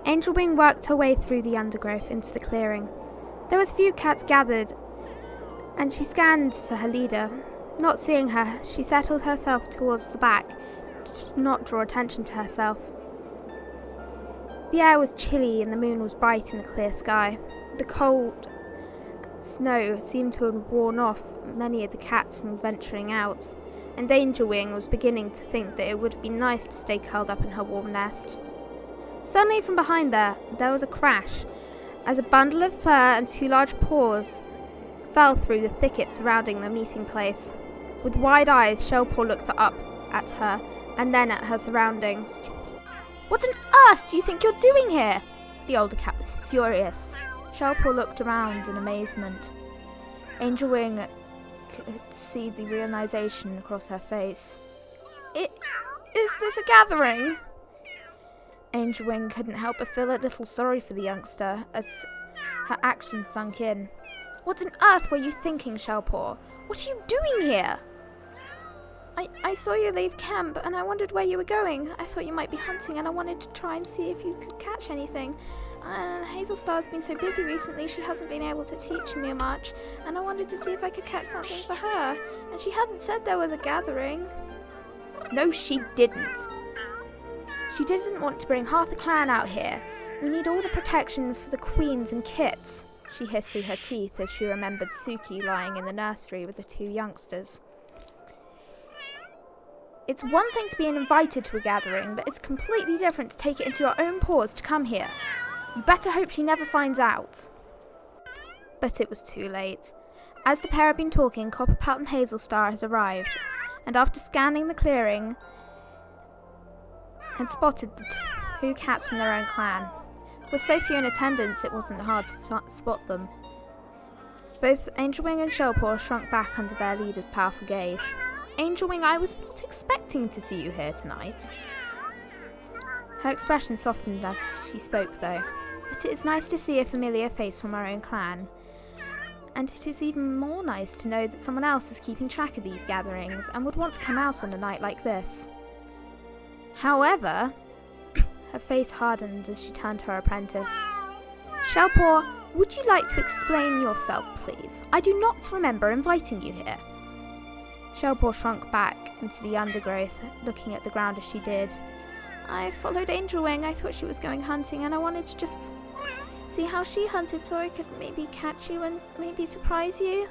Angel Wing worked her way through the undergrowth into the clearing. There was few cats gathered, and she scanned for her leader. Not seeing her, she settled herself towards the back to not draw attention to herself. The air was chilly and the moon was bright in the clear sky. The cold snow seemed to have worn off many of the cats from venturing out, and Angel Wing was beginning to think that it would be nice to stay curled up in her warm nest. Suddenly from behind there was a crash, as a bundle of fur and two large paws fell through the thicket surrounding the meeting place. With wide eyes, Shellpaw looked up at her and then at her surroundings. "What on earth do you think you're doing here?" The older cat was furious. Shellpaw looked around in amazement. Angel Wing could see the realization across her face. Is this a gathering?" Angel Wing couldn't help but feel a little sorry for the youngster as her actions sunk in. "What on earth were you thinking, Shellpaw? What are you doing here?" I saw you leave camp and I wondered where you were going. I thought you might be hunting and I wanted to try and see if you could catch anything. Hazelstar's been so busy recently she hasn't been able to teach me much, and I wanted to see if I could catch something for her, and she hadn't said there was a gathering." "No, she didn't. She didn't want to bring half the clan out here. We need all the protection for the queens and kits," she hissed through her teeth as she remembered Suki lying in the nursery with the two youngsters. "It's one thing to be invited to a gathering, but it's completely different to take it into your own paws to come here. You better hope she never finds out." But it was too late. As the pair had been talking, Copperpelt and Hazelstar had arrived, and after scanning the clearing, had spotted the two cats from their own clan. With so few in attendance, it wasn't hard to spot them. Both Angel Wing and Shellpaw shrunk back under their leader's powerful gaze. "Angel Wing, I was not expecting to see you here tonight." Her expression softened as she spoke, though. "But it is nice to see a familiar face from our own clan. And it is even more nice to know that someone else is keeping track of these gatherings and would want to come out on a night like this. However," her face hardened as she turned to her apprentice. "Shellpaw, would you like to explain yourself, please? I do not remember inviting you here." Shellpaw shrunk back into the undergrowth, looking at the ground as she did. "I followed Angel Wing. I thought she was going hunting, and I wanted to just see how she hunted so I could maybe catch you and maybe surprise you."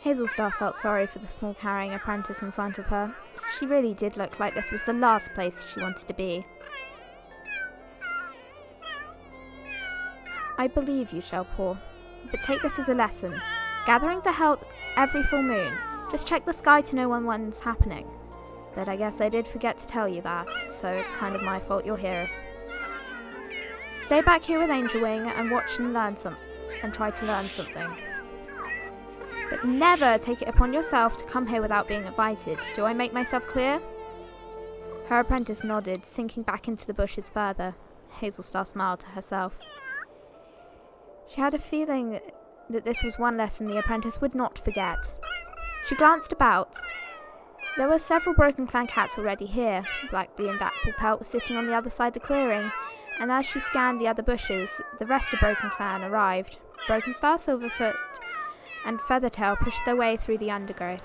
Hazelstar felt sorry for the small carrying apprentice in front of her. She really did look like this was the last place she wanted to be. "I believe you, Shellpaw, but take this as a lesson. Gatherings are held every full moon. Just check the sky to know when one's happening. But I guess I did forget to tell you that, so it's kind of my fault you're here. Stay back here with Angel Wing and watch and try to learn something. But never take it upon yourself to come here without being invited. Do I make myself clear?" Her apprentice nodded, sinking back into the bushes further. Hazelstar smiled to herself. She had a feeling that this was one lesson the apprentice would not forget. She glanced about. There were several Broken Clan cats already here. Blackberry and Dapplepelt were sitting on the other side of the clearing, and as she scanned the other bushes, the rest of Broken Clan arrived. Broken Star, Silverfoot, and Feathertail pushed their way through the undergrowth.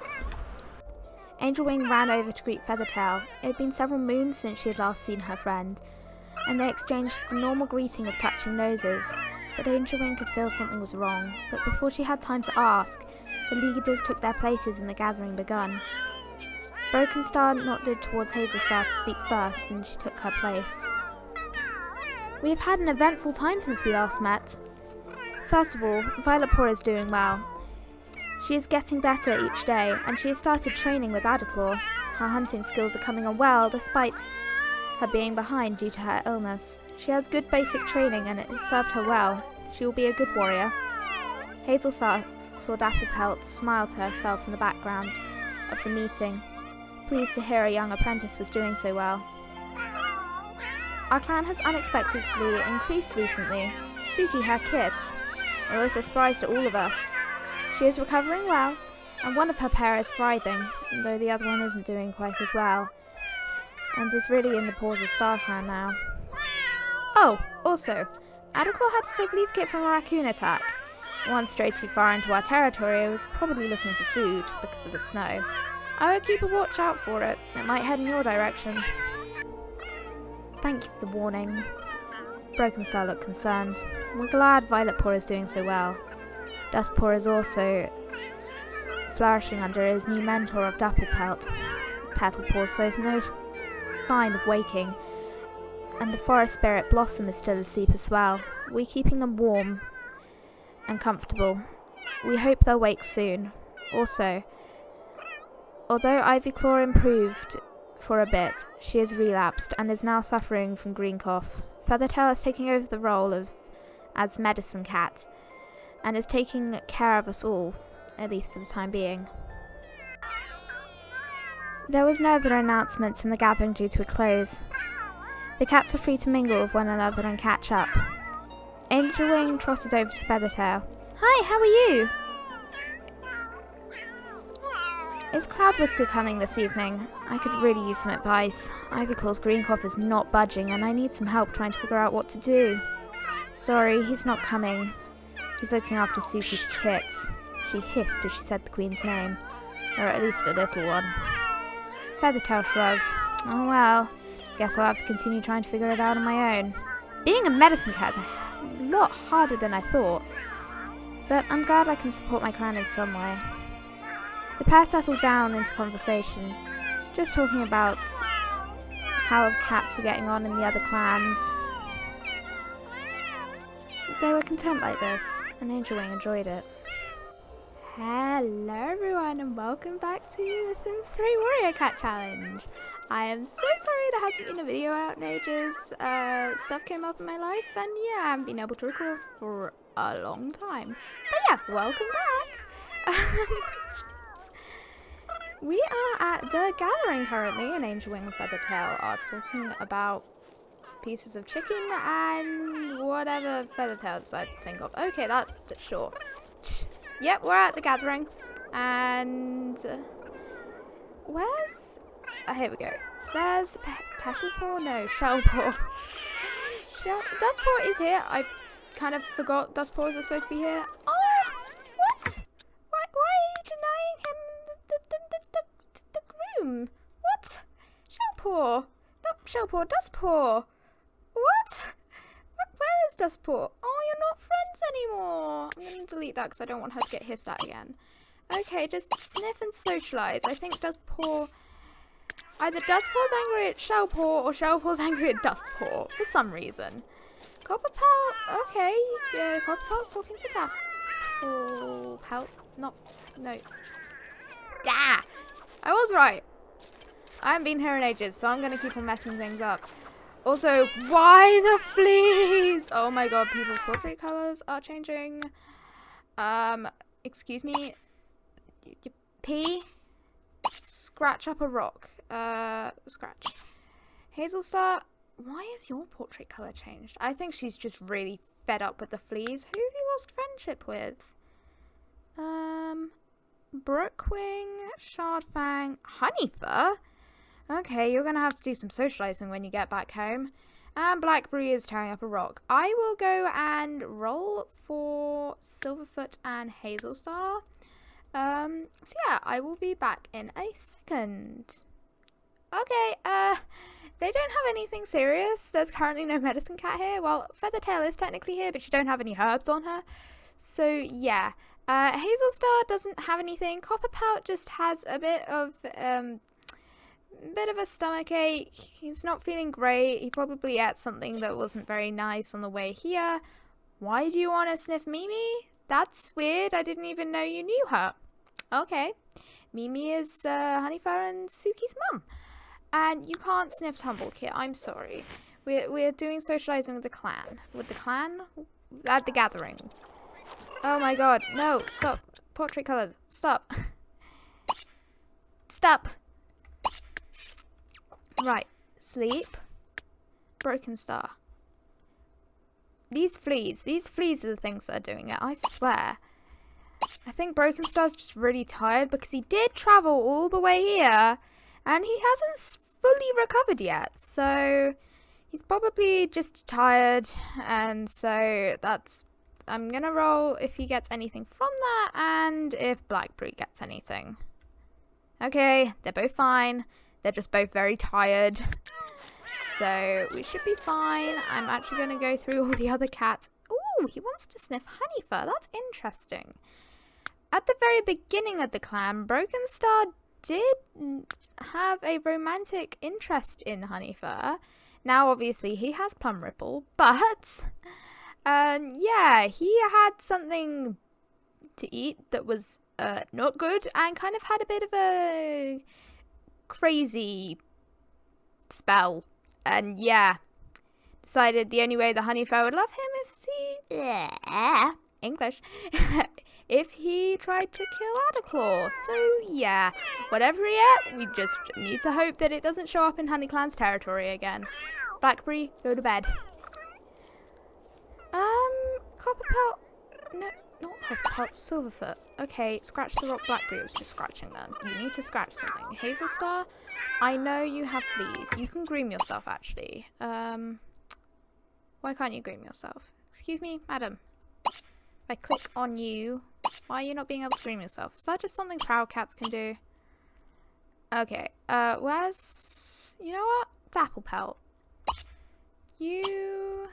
Angel Wing ran over to greet Feathertail. It had been several moons since she had last seen her friend, and they exchanged the normal greeting of touching noses. But Angel Wing could feel something was wrong, but before she had time to ask, the leaders took their places and the gathering begun. Broken Star nodded towards Hazelstar to speak first, and she took her place. "We have had an eventful time since we last met. First of all, Violetpaw is doing well. She is getting better each day, and she has started training with Adderclaw. Her hunting skills are coming on well, despite her being behind due to her illness. She has good basic training, and it has served her well. She will be a good warrior." Hazelstar saw Dapplepelt smile to herself in the background of the meeting, pleased to hear a young apprentice was doing so well. "Our clan has unexpectedly increased recently. Suki, her kids, it was a surprise to all of us. She is recovering well, and one of her pair is thriving, though the other one isn't doing quite as well. and is really in the paws of Starclan now. Oh, also, Adderclaw had to save Leafkit from a raccoon attack. Once strayed too far into our territory, it was probably looking for food because of the snow. I would keep a watch out for it. It might head in your direction. Thank you for the warning. Broken Star looked concerned. We're glad Violetpaw is doing so well. Dustpaw is also flourishing under his new mentor of Dapplepelt. Petalpaw shows no sign of waking, and the forest spirit Blossom is still asleep as well. We're keeping them warm and comfortable. We hope they'll wake soon. Also, although Ivyclaw improved for a bit, she has relapsed and is now suffering from green cough. Feathertail is taking over the role as medicine cat and is taking care of us all, at least for the time being. There was no other announcements and the gathering drew to a close. The cats were free to mingle with one another and catch up. Angel Wing trotted over to Feathertail. Hi, how are you? Is Cloud Whisker coming this evening? I could really use some advice. Ivyclaw's green cough is not budging and I need some help trying to figure out what to do. Sorry, he's not coming. He's looking after Suki's kits. She hissed as she said the Queen's name. Or at least a little one. Feathertail shrugged. Oh well, guess I'll have to continue trying to figure it out on my own. Being a medicine cat is a lot harder than I thought. But I'm glad I can support my clan in some way. The pair settled down into conversation, just talking about how the cats were getting on in the other clans. They were content like this, and Angel Wing enjoyed it. Hello everyone and welcome back to the Sims 3 Warrior Cat Challenge. I am so sorry there hasn't been a video out in ages. Stuff came up in my life and yeah, I haven't been able to record for a long time. But yeah, welcome back! We are at the gathering currently, and Angel Wing and Feathertail are talking about pieces of chicken and whatever Feathertail decided to think of. Okay, that's sure. Yep, we're at the gathering, and where's? Here we go. There's Petalpaw, no, Shellpaw. Dustpaw is here. I kind of forgot Dustpaw was supposed to be here. Oh, what? Why are you denying him the groom? What? Shellpaw, not Shellpaw, Dustpaw. What? Where is Dustpaw? Oh, you're not friends anymore. I'm going to delete that because I don't want her to get hissed at again. Okay, just sniff and socialise. I think Dustpaw... Either Dustpaw's angry at Shellpaw or Shellpaw's angry at Dustpaw for some reason. Copperpelt... Okay, yeah, Copperpelt's talking to Dapplepelt. No. Ah! I was right. I haven't been here in ages, so I'm going to keep on messing things up. Also, why the fleas? Oh my god, people's portrait colours are changing. Excuse me. P. Scratch up a rock. Scratch. Hazelstar, why is your portrait colour changed? I think she's just really fed up with the fleas. Who have you lost friendship with? Brookwing, Shardfang, Honeyfur? Okay, you're going to have to do some socialising when you get back home. And Blackberry is tearing up a rock. I will go and roll for Silverfoot and Hazelstar. So yeah, I will be back in a second. Okay, they don't have anything serious. There's currently no medicine cat here. Well, Feathertail is technically here, but you don't have any herbs on her. So yeah, Hazelstar doesn't have anything. Copperpelt just has a bit of a stomach ache. He's not feeling great. He probably ate something that wasn't very nice on the way here. Why do you want to sniff Mimi? That's weird. I didn't even know you knew her. Okay. Mimi is Honeyfur and Suki's mum. And you can't sniff Tumblekit. I'm sorry. We're doing socializing with the clan. With the clan? At the gathering. Oh my god. No. Stop. Portrait colours. Stop. Stop. Right, sleep, Broken Star. These fleas are the things that are doing it, I swear. I think Broken Star's just really tired because he did travel all the way here and he hasn't fully recovered yet, so he's probably just tired, and so that's... I'm gonna roll if he gets anything from that, and if Blackberry gets anything. Okay, they're both fine. They're just both very tired. So we should be fine. I'm actually going to go through all the other cats. Ooh, he wants to sniff Honeyfur. That's interesting. At the very beginning of the clan, Broken Star did have a romantic interest in Honeyfur. Now, obviously, he has Plum Ripple, but yeah, he had something to eat that was not good and kind of had a bit of a crazy spell. And yeah, decided the only way the Honeyfur would love him if he... English. If he tried to kill Adderclaw. So yeah, whatever he ate, we just need to hope that it doesn't show up in Honeyclan's territory again. Blackberry, go to bed. Copperpelt... No, not Copperpelt, Silverfoot. Okay, scratch the rock. Blackberry was just scratching then. You need to scratch something. Hazelstar, I know you have fleas. You can groom yourself, actually. Why can't you groom yourself? Excuse me, madam. If I click on you, why are you not being able to groom yourself? Is that just something proud cats can do? Okay, where's... You know what? Dapplepelt. You...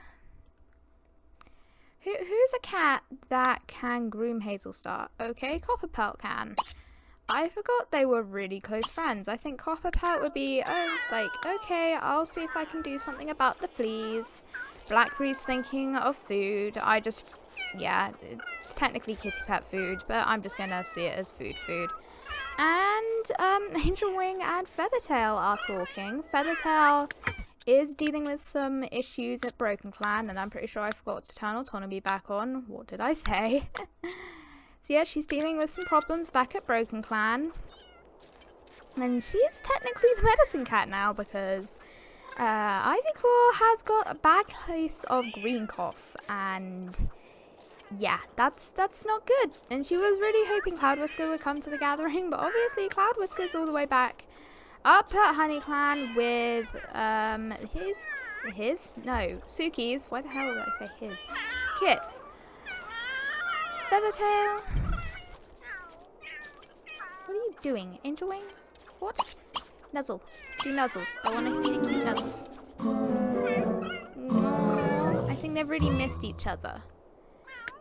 Who's a cat that can groom Hazelstar? Okay, Copperpelt can. I forgot they were really close friends. I think Copperpelt would be, like, okay, I'll see if I can do something about the fleas. Blackberry's thinking of food. I just, yeah, it's technically kitty pet food, but I'm just gonna see it as food. And, Angel Wing and Feathertail are talking. Feathertail is dealing with some issues at Broken Clan, and I'm pretty sure I forgot to turn autonomy back on. What did I say? So yeah, she's dealing with some problems back at Broken Clan. And she's technically the medicine cat now because Ivyclaw has got a bad case of green cough, and yeah, that's not good. And she was really hoping Cloud Whisker would come to the gathering, but obviously Cloud Whisker's all the way back up at Honey Clan with Suki's, why the hell did I say his? Kits. Feathertail. What are you doing? Angel Wing? What? Nuzzle. Do nuzzles. I want to see the cute nuzzles. No, I think they've really missed each other.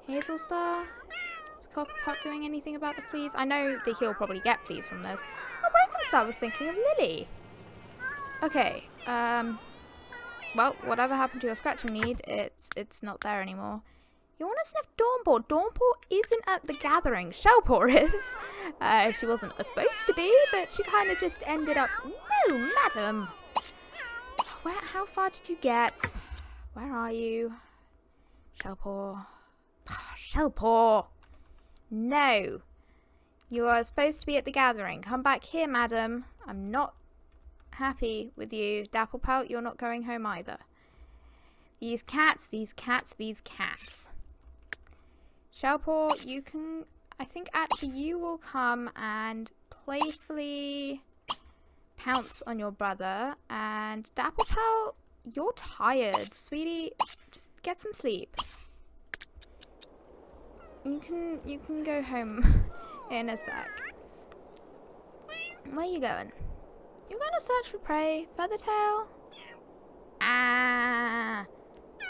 Hazelstar? Is Copperpot doing anything about the fleas? I know that he'll probably get fleas from this. Oh, Broken Star was thinking of Lily. Okay, well, whatever happened to your scratching need, it's not there anymore. You want to sniff Dawnpaw? Dawnpaw isn't at the gathering. Shellpaw is. She wasn't supposed to be, but she kind of just ended up... No, madam! How far did you get? Where are you? Shellpaw. Shellpaw! No! You are supposed to be at the gathering. Come back here, madam. I'm not happy with you. Dapplepelt, you're not going home either. These cats. Shellpaw, you can... I think actually you will come and playfully pounce on your brother. And Dapplepelt, you're tired. Sweetie, just get some sleep. You can go home in a sec. Where are you going? You're going to search for prey. Feathertail? Ah.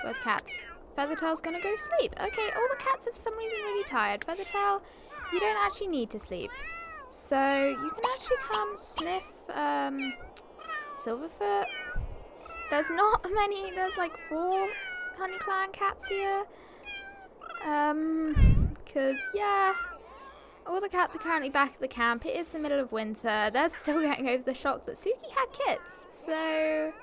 Where's cats? Feathertail's gonna go sleep. Okay, all the cats are for some reason really tired. Feathertail, you don't actually need to sleep. So, you can actually come sniff, Silverfoot. There's not many, there's like 4 Honey Clan cats here. Because, yeah, all the cats are currently back at the camp. It is the middle of winter. They're still getting over the shock that Suki had kits. So...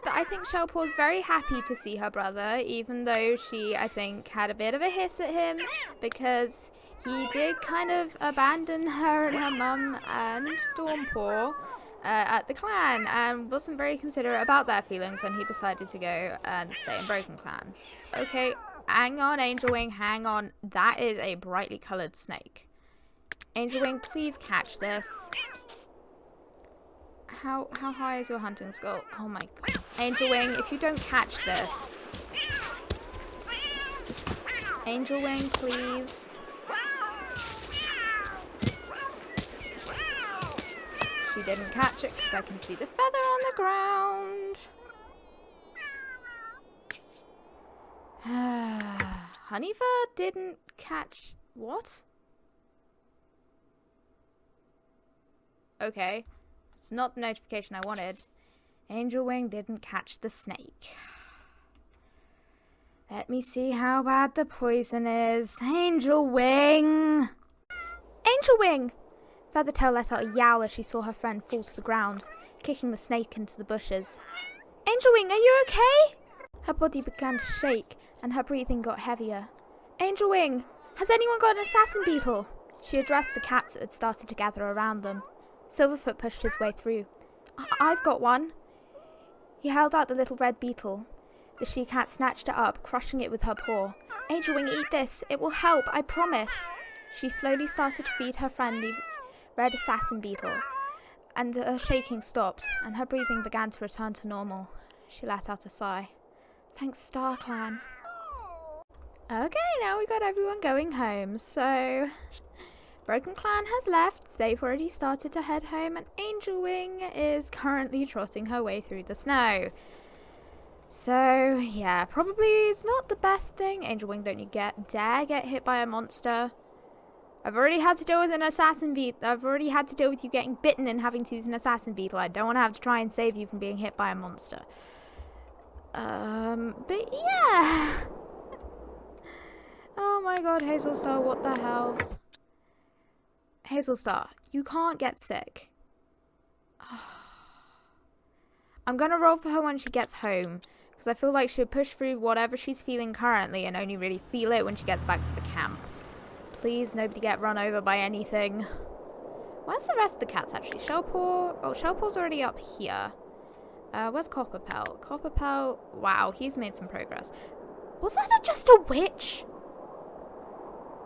But I think Shellpaw's very happy to see her brother, even though she, I think, had a bit of a hiss at him, because he did kind of abandon her and her mum and Dawnpaw at the clan, and wasn't very considerate about their feelings when he decided to go and stay in Broken Clan. Okay, hang on, Angel Wing, hang on. That is a brightly coloured snake. Angel Wing, please catch this. How high is your hunting skill? Oh my god. Angel Wing, if you don't catch this. Angel Wing, please. She didn't catch it because I can see the feather on the ground. Honeyfur didn't catch... What? Okay. It's not the notification I wanted. Angel Wing didn't catch the snake. Let me see how bad the poison is. Angel Wing! Angel Wing! Feathertail let out a yowl as she saw her friend fall to the ground, kicking the snake into the bushes. Angel Wing, are you okay? Her body began to shake, and her breathing got heavier. Angel Wing, has anyone got an assassin beetle? She addressed the cats that had started to gather around them. Silverfoot pushed his way through. I've got one. He held out the little red beetle. The she-cat snatched it up, crushing it with her paw. Angel Wing, eat this. It will help, I promise. She slowly started to feed her friend the red assassin beetle, and her shaking stopped, and her breathing began to return to normal. She let out a sigh. Thanks, Star Clan. Okay, now we got everyone going home, so... Broken Clan has left, they've already started to head home, and Angel Wing is currently trotting her way through the snow. So, yeah, probably it's not the best thing. Angel Wing, don't you dare get hit by a monster. I've already had to deal with an assassin beetle. I've already had to deal with you getting bitten and having to use an assassin beetle. I don't want to have to try and save you from being hit by a monster. But yeah. Oh my god, Hazelstar, what the hell? Hazelstar, you can't get sick. I'm gonna roll for her when she gets home, because I feel like she'll push through whatever she's feeling currently and only really feel it when she gets back to the camp. Please, nobody get run over by anything. Where's the rest of the cats, actually? Shellpaw? Oh, Shellpaw's already up here. Where's Copperpelt? Copperpelt... Wow, he's made some progress. Was that just a witch?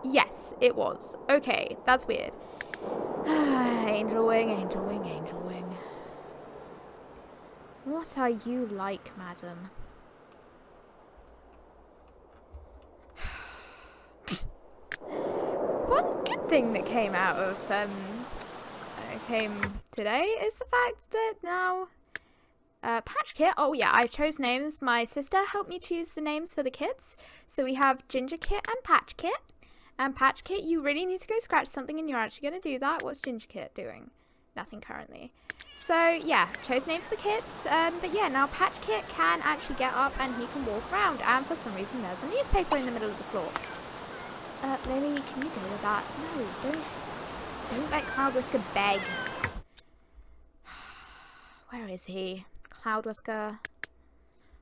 Yes, it was. Okay, that's weird. Angel Wing, Angel Wing, Angel Wing. What are you like, madam? One good thing that came out of, came today is the fact that now, Patch Kit, oh yeah, I chose names. My sister helped me choose the names for the kids. So we have Ginger Kit and Patch Kit. And Patch Kit, you really need to go scratch something and you're actually going to do that. What's Ginger Kit doing? Nothing currently. So yeah, chose names for the kids. But yeah, now Patch Kit can actually get up and he can walk around. And for some reason there's a newspaper in the middle of the floor. Lily, can you deal with that? No, don't let Cloud Whisker beg. Where is he? Cloud Whisker.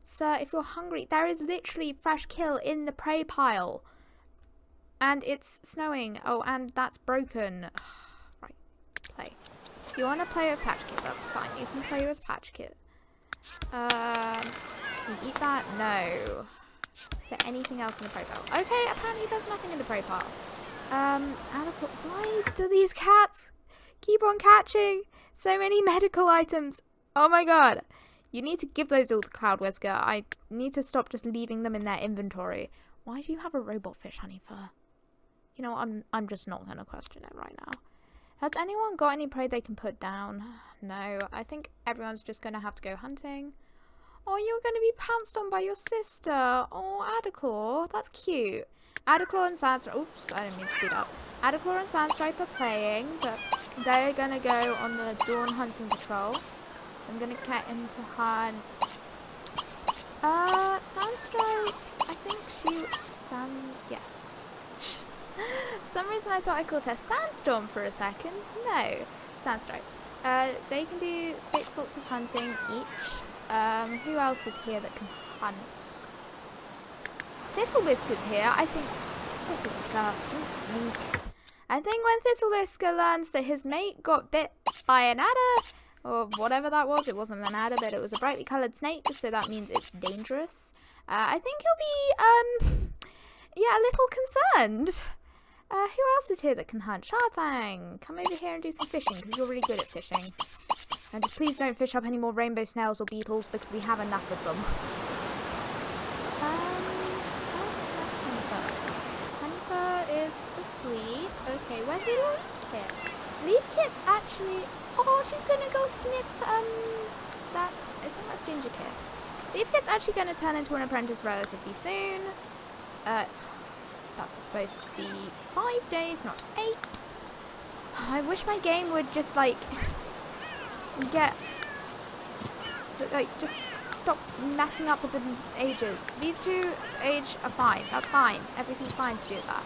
Sir, if you're hungry, there is literally fresh kill in the prey pile. And it's snowing. Oh, and that's broken. Right, play. If you want to play with Patch Kit, that's fine. You can play with Patch Kit. Can you eat that? No. Is there anything else in the prey pile? Okay, apparently there's nothing in the prey pile. Why do these cats keep on catching so many medical items? Oh my god. You need to give those all to Cloud Whisker. I need to stop just leaving them in their inventory. Why do you have a robot fish, Honeyfur? You know, I'm just not going to question it right now. Has anyone got any prey they can put down? No, I think everyone's just going to have to go hunting. Oh, you're going to be pounced on by your sister. Oh, Adaclaw, that's cute. Adaclaw and Sandstripe, oops, I didn't mean to speed up. Adaclaw and Sandstripe are playing, but they're going to go on the dawn hunting patrol. I'm going to get into hunt. Sandstripe, I think she was yes. For some reason I thought I called her Sandstorm for a second. No, Sandstripe. They can do 6 sorts of hunting each. Who else is here that can hunt? Thistlewhisker's here. I think Thistlewhisker. I think when Thistlewhisker learns that his mate got bit by an adder, or whatever that was, it wasn't an adder, but it was a brightly coloured snake, so that means it's dangerous. I think he'll be, yeah, a little concerned. Who else is here that can hunt? Sharthang, come over here and do some fishing, because you're really good at fishing. And just please don't fish up any more rainbow snails or beetles because we have enough of them. Honeyfur is asleep. Okay, where's the Leaf Kit? Leaf Kit's actually... Oh, she's gonna go sniff, I think that's Ginger Kit. Leaf Kit's actually gonna turn into an apprentice relatively soon. That's supposed to be 5 days, not 8. I wish my game would just, like, just stop messing up with the ages. These two age are fine. That's fine. Everything's fine to do with that.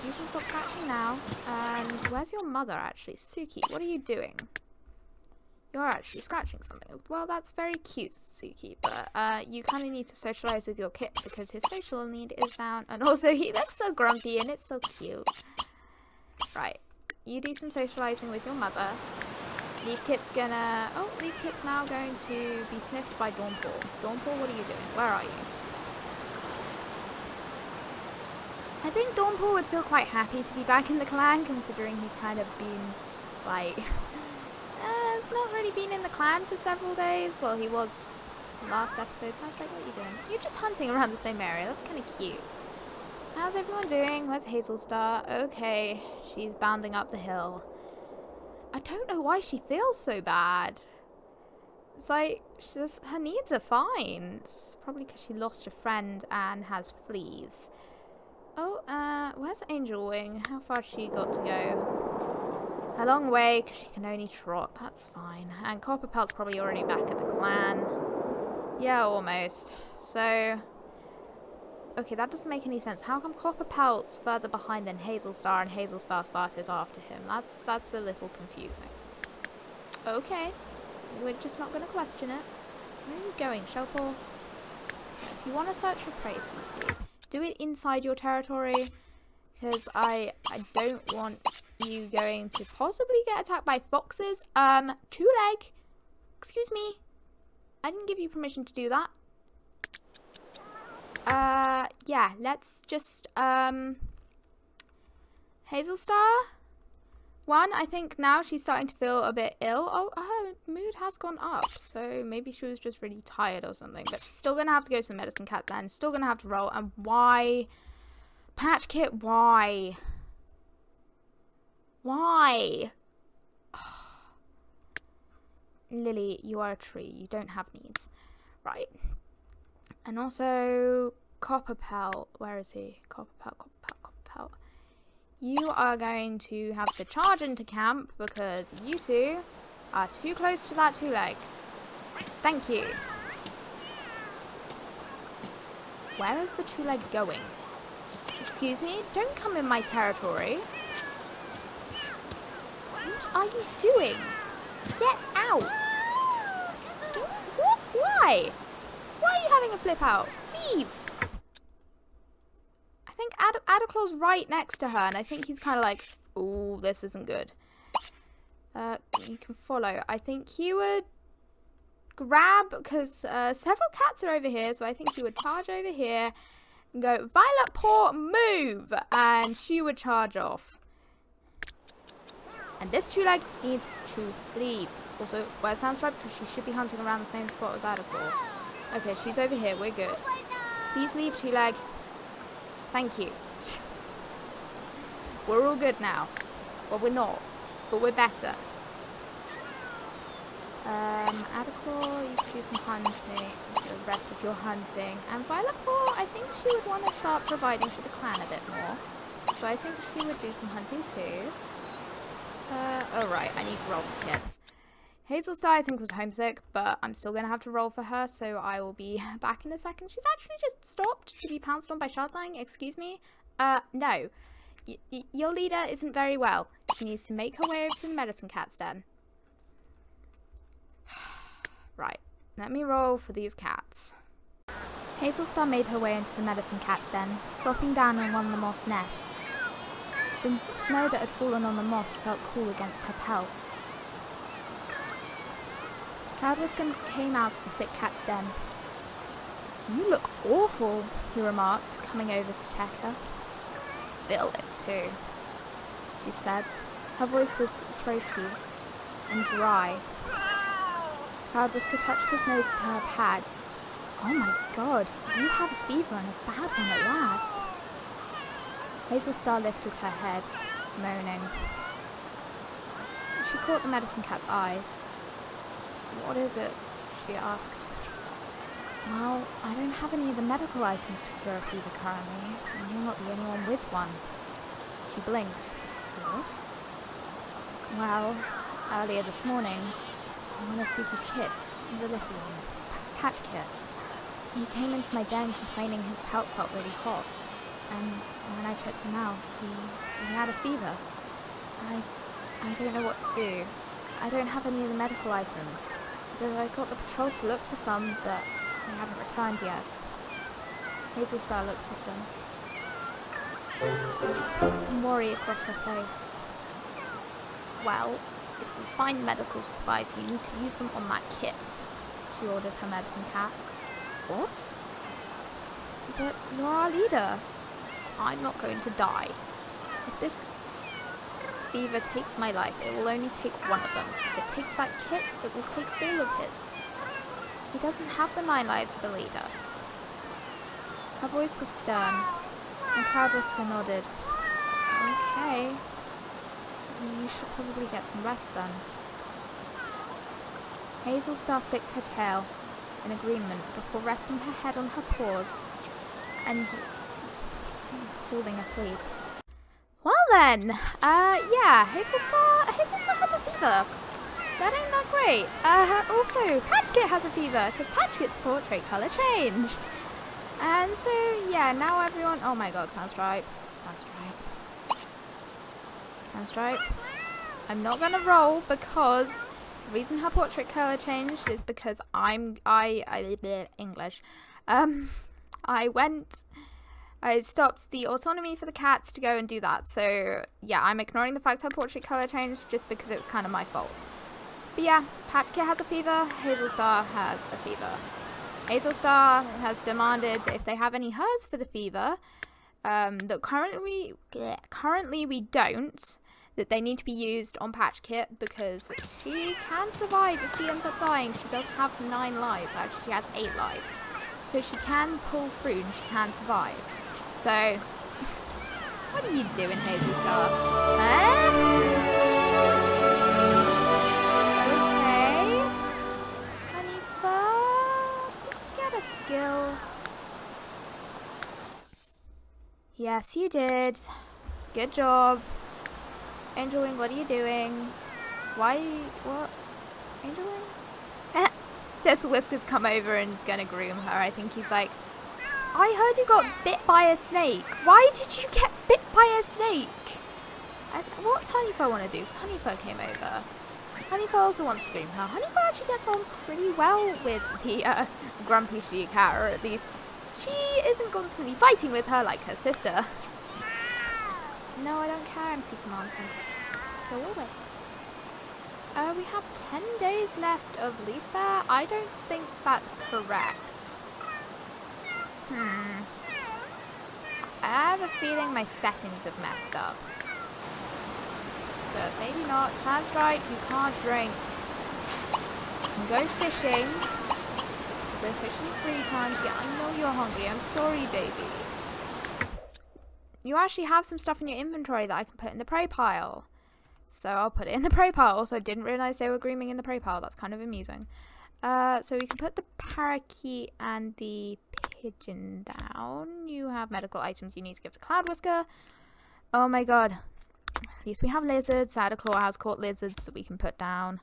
You can stop scratching now. And where's your mother, actually? Suki, what are you doing? You're actually scratching something. Well, that's very cute, Suki, but you kind of need to socialize with your kit because his social need is down. And also, he looks so grumpy and it's so cute. Right. You do some socializing with your mother. Leaf Kit's gonna... Oh, Leaf Kit's now going to be sniffed by Dawnpaw. Dawnpaw, what are you doing? Where are you? I think Dawnpaw would feel quite happy to be back in the clan, considering he's kind of been, like... It's not really been in the clan for several days. Well, he was last episode. Sounds right, what are you doing? You're just hunting around the same area. That's kind of cute. How's everyone doing? Where's Hazelstar? Okay, she's bounding up the hill. I don't know why she feels so bad. It's like, her needs are fine. It's probably because she lost a friend and has fleas. Oh, where's Angel Wing? How far has she got to go? A long way, because she can only trot. That's fine. And Copperpelt's probably already back at the clan. Yeah, almost. So... Okay, that doesn't make any sense. How come Copperpelt's further behind than Hazelstar and Hazelstar started after him? That's a little confusing. Okay. We're just not going to question it. Where are you going, Shellpaw? If you want to search for prey, sweetie, do it inside your territory. Because I don't want you going to possibly get attacked by foxes. Two leg. Excuse me. I didn't give you permission to do that. Yeah, let's just, Hazelstar? One, I think now she's starting to feel a bit ill. Oh, her mood has gone up, so maybe she was just really tired or something. But she's still gonna have to go to the medicine cat then. Still gonna have to roll. And why? Patch Kit, why? Why? Oh. Lily, you are a tree. You don't have needs. Right. And also, Copperpelt. Where is he? Copperpelt. You are going to have to charge into camp because you two are too close to that two-leg. Thank you. Where is the two-leg going? Excuse me? Don't come in my territory. What are you doing? Get out. Don't, what? Why? Why are you having a flip out? Leave! I think Adaclaw's right next to her, and I think he's kind of like, ooh, this isn't good. You can follow. I think he would grab, because several cats are over here, so I think he would charge over here and go, Violet Paw, move! And she would charge off. And this two-leg needs to leave. Also, where it sounds right, because she should be hunting around the same spot as Adaclaw. Okay, she's over here. We're good. Please leave, two-leg. Thank you. We're all good now. Well, we're not, but we're better. Adaclaw, you can do some hunting. The rest of your hunting. And Violet Paw, I think she would want to start providing for the clan a bit more. So I think she would do some hunting too. Oh right, I need to roll for kids. Hazelstar, I think, was homesick, but I'm still going to have to roll for her, so I will be back in a second. She's actually just stopped to be pounced on by Shardlang. Excuse me? No. Your leader isn't very well. She needs to make her way over to the medicine cat's den. Right. Let me roll for these cats. Hazelstar made her way into the medicine cat's den, flopping down on one of the moss nests. The snow that had fallen on the moss felt cool against her pelt. Cloudwhisker came out of the sick cat's den. You look awful, he remarked, coming over to check her. Feel it too, she said. Her voice was croaky. and dry. Cloud Whisker touched his nose to her pads. Oh my god, you have a fever and a bad one at that. Hazel Star lifted her head, moaning. She caught the medicine cat's eyes. What is it? She asked. Well, I don't have any of the medical items to cure a fever currently, and you're not the only one with one. She blinked. What? Well, earlier this morning, one of Suki's kids, the little one, Patch Kit, he came into my den complaining his pelt felt really hot, and when I checked him out, he had a fever. I don't know what to do. I don't have any of the medical items. I got the patrols to look for some, but they haven't returned yet. Hazel Star looked at them. Worry across her face. Well, if we find medical supplies, you need to use them on that kit, she ordered her medicine cat. What? But you're our leader. I'm not going to die. If this fever takes my life, it will only take one of them. If it takes that kit, it will take all of his. He doesn't have the 9 lives of a leader. Her voice was stern, and Cloud Whisker nodded. Okay. You should probably get some rest then. Hazel Star flicked her tail in agreement before resting her head on her paws and falling asleep. Well then, yeah, Hazel Star has a fever. That ain't that great. Also, Patch Kit has a fever, because Patch Kit's portrait colour changed. And so, yeah, now everyone... Oh my god, Sandstripe. Sandstripe. I'm not gonna roll, because the reason her portrait colour changed is because English. I stopped the autonomy for the cats to go and do that. So, yeah, I'm ignoring the fact her portrait colour changed just because it was kind of my fault. But yeah, Patch Kit has a fever, Hazel Star has a fever. Hazel Star has demanded that if they have any herbs for the fever, that currently we don't, that they need to be used on Patch Kit because she can survive if she ends up dying. She does have 9 lives, actually she has 8 lives. So she can pull through and she can survive. So, what are you doing, Hazel Star? Okay. Honeyfur, did you get a skill? Yes, you did. Good job. Angel Wing, what are you doing? What? Angel Wing? This Whisker's come over and is going to groom her. I think he's like, I heard you got bit by a snake. Why did you get bit by a snake? What's Honeyfur want to do? Because Honeyfur came over. Honeyfur also wants to groom her. Honeyfur actually gets on pretty well with the grumpy she cat, or at least she isn't constantly fighting with her like her sister. No, I don't care, MC Command Center. Go away. We have 10 days left of Leaf Bear. I don't think that's correct. I have a feeling my settings have messed up. But maybe not. Sandstrike, you can't drink. You can go fishing. You go fishing 3 times. Yeah, I know you're hungry. I'm sorry, baby. You actually have some stuff in your inventory that I can put in the prey pile. So I'll put it in the prey pile. Also, I didn't realise they were grooming in the prey pile. That's kind of amusing. So we can put the parakeet and the pigeon down. You have medical items you need to give to Cloud Whisker. Oh my god. At least we have lizards. Sadaclaw has caught lizards that we can put down.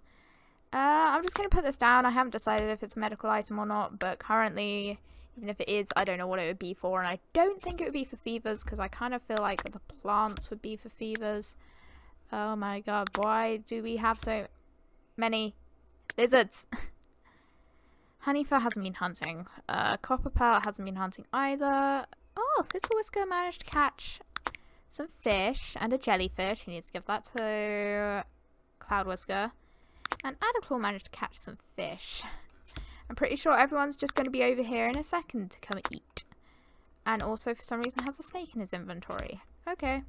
I'm just going to put this down. I haven't decided if it's a medical item or not, but currently, even if it is, I don't know what it would be for, and I don't think it would be for fevers, because I kind of feel like the plants would be for fevers. Oh my god, why do we have so many lizards? Honeyfur hasn't been hunting. Copperpearl hasn't been hunting either. Oh, Thistle Whisker managed to catch some fish and a jellyfish. He needs to give that to Cloud Whisker. And Adaclaw managed to catch some fish. I'm pretty sure everyone's just going to be over here in a second to come eat. And also, for some reason, has a snake in his inventory. Okay.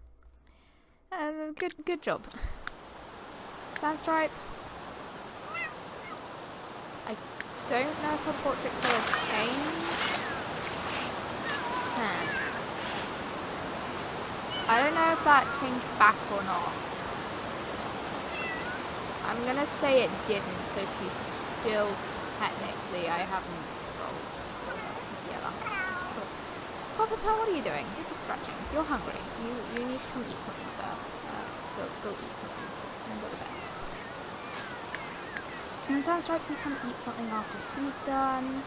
Good job. Sandstripe, don't know if her portrait color changed. I don't know if that changed back or not. I'm gonna say it didn't, so she's still technically, I haven't rolled. Yeah, that's cool. Briarpaw, what are you doing? You're just scratching. You're hungry. You need to come eat something, sir. Go eat something and go to bed. And Sandstripe can come eat something after she's done.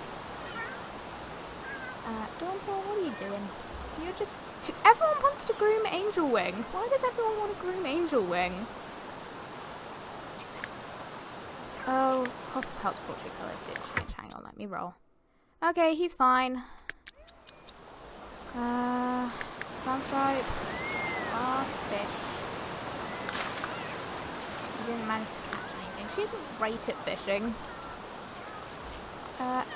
Dawnpaw, what are you doing? You're just... Everyone wants to groom Angel Wing. Why does everyone want to groom Angel Wing? Oh, Copperpelt's portrait colour did change. Hang on, let me roll. Okay, he's fine. Sandstripe. Last fish. He didn't manage to catch anything. She isn't great at fishing.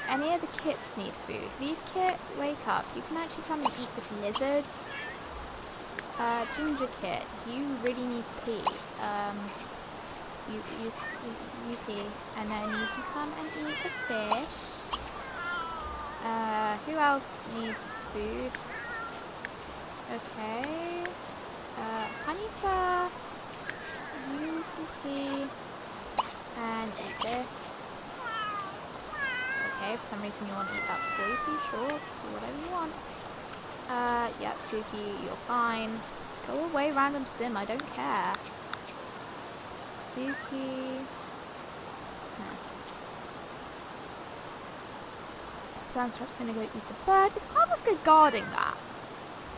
Any of the kits need food. Leaf Kit, wake up. You can actually come and eat this lizard. Ginger Kit, you really need to pee. You pee. And then you can come and eat the fish. Who else needs food? Okay. Honeyfur, you can pee and eat this. Okay, for some reason you want to eat that before you pee, sure, do whatever you want. Yeah, Suki, you're fine. Go away, random sim, I don't care. Suki. Sandstripe's gonna go eat a bird. Is Cloudwhisker guarding that?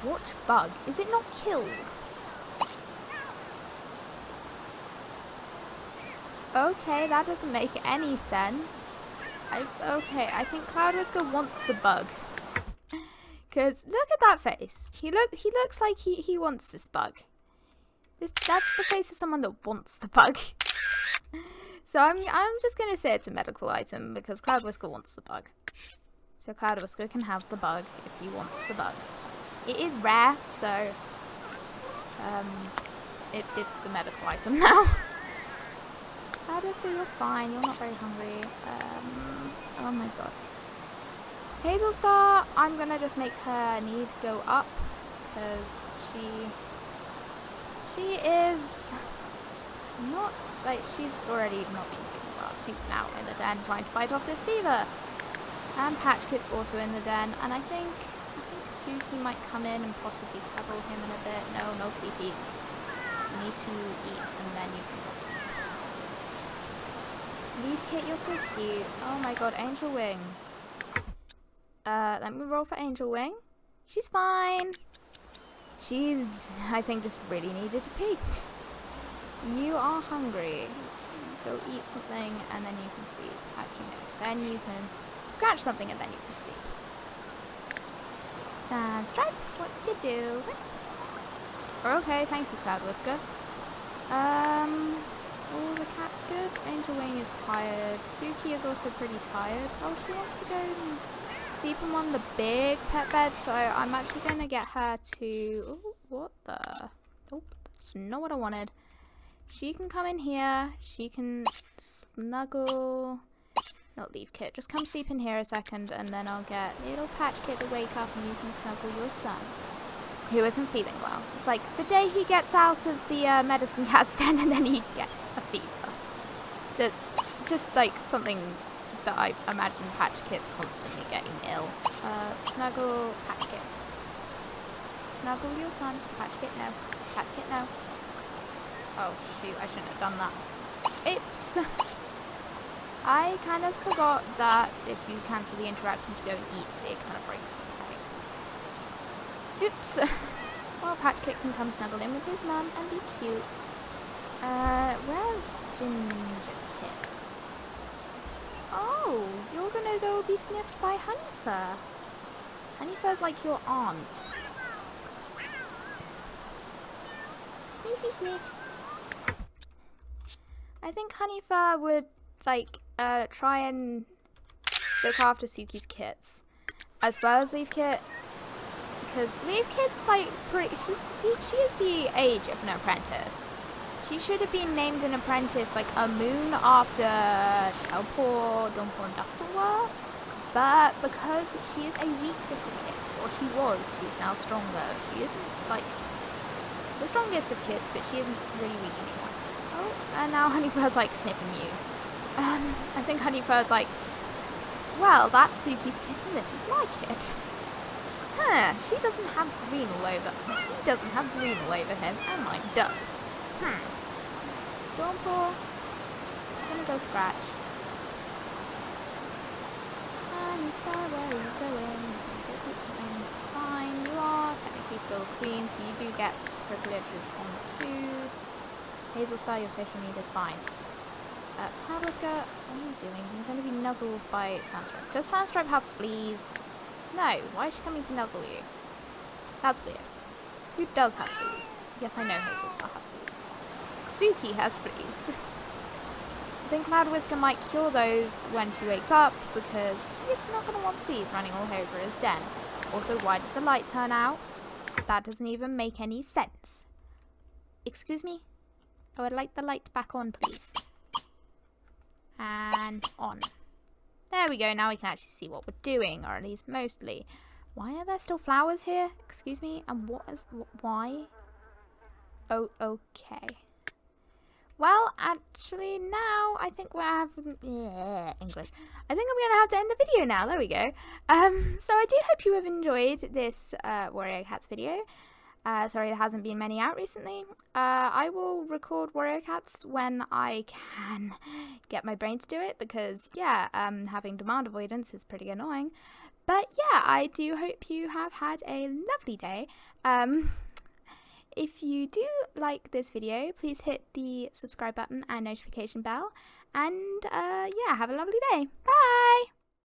Watch bug. Is it not killed? Okay, that doesn't make any sense. Okay, I think Cloudwhisker wants the bug. Cause look at that face. He looks like he wants this bug. That's the face of someone that wants the bug. So I'm just gonna say it's a medical item because Cloudwhisker wants the bug. So Cloudwhisker can have the bug if he wants the bug. It is rare, so it's a medical item now. Cloudwhisker, you're fine. You're not very hungry. Oh my god. Hazelstar, I'm gonna just make her need go up because she is not like she's already not been feeling well. She's now in the den trying to fight off this fever. And Patchkit's also in the den, and I think Suki might come in and possibly cuddle him in a bit. No sleepies. You need to eat and then you can go sleep. Leaf Kit, you're so cute. Oh my god, Angel Wing. Let me roll for Angel Wing. She's fine. She's, I think, just really needed to pee. You are hungry. Go eat something and then you can sleep. Actually, no. Then you can scratch something and then you can sleep. Sandstripe, what you do? Okay, thank you, Cloudwhisker. Oh, the cat's good. Angel Wing is tired. Suki is also pretty tired. Oh, she wants to go and sleep in one of the big pet beds, so I'm actually going to get her to... Oh, what the... Nope, that's not what I wanted. She can come in here. She can snuggle... Not Leaf Kit. Just come sleep in here a second, and then I'll get little Patch Kit to wake up, and you can snuggle your son, who isn't feeling well. It's like the day he gets out of the medicine cat stand, and then he gets a fever. That's just like something that I imagine Patch Kit's constantly getting ill. Snuggle Patch Kit. Snuggle your son. Patch Kit, no. Patch Kit, no. Oh shoot! I shouldn't have done that. Oops. I kind of forgot that if you cancel the interaction to go and eat, it kind of breaks the play. Oops. Well, Patch Kit can come snuggle in with his mum and be cute. Where's Ginger Kit? Oh, you're gonna go be sniffed by Honeyfur. Honeyfur's like your aunt. Sneefy sniffs. I think Honeyfur would like try and look after Suki's kits as well as Leaf Kit, because Leaf Kit's like pretty, she is the age of an apprentice. She should have been named an apprentice like a moon after Shellpaw, Dawnpaw, and Duskpaw were. But because she is a weak little kit, or she was, she's now stronger. She isn't like the strongest of kits, but she isn't really weak anymore. Oh, and now Honeyfur's like sniffing you. I think Honeyfur's like, well, that's Suki's kit and this is my kit. Huh, she doesn't have green all over. He doesn't have green all over him, and mine does. Dawnpaw, I'm gonna go scratch. Honeyfur, where are you going? It's fine, you are technically still a queen, so you do get privileges on food. Hazelstar, your social need is fine. Cloud Whisker, what are you doing? You're going to be nuzzled by Sandstripe. Does Sandstripe have fleas? No. Why is she coming to nuzzle you? That's weird. Who does have fleas? Yes, I know Hazelstar has fleas. Suki has fleas. I think Cloud Whisker might cure those when she wakes up, because he's not going to want fleas running all over his den. Also, why did the light turn out? That doesn't even make any sense. Excuse me? I would like the light back on, please. And on. There we go, now we can actually see what we're doing, or at least mostly. Why are there still flowers here? Excuse me, and why? Oh, okay. Well, actually, now I think we're having English. I think I'm going to have to end the video now. There we go. So I do hope you have enjoyed this Warrior Cats video. Sorry, there hasn't been many out recently. I will record Warrior Cats when I can get my brain to do it, because, yeah, having demand avoidance is pretty annoying. But, yeah, I do hope you have had a lovely day. If you do like this video, please hit the subscribe button and notification bell. And, yeah, have a lovely day. Bye!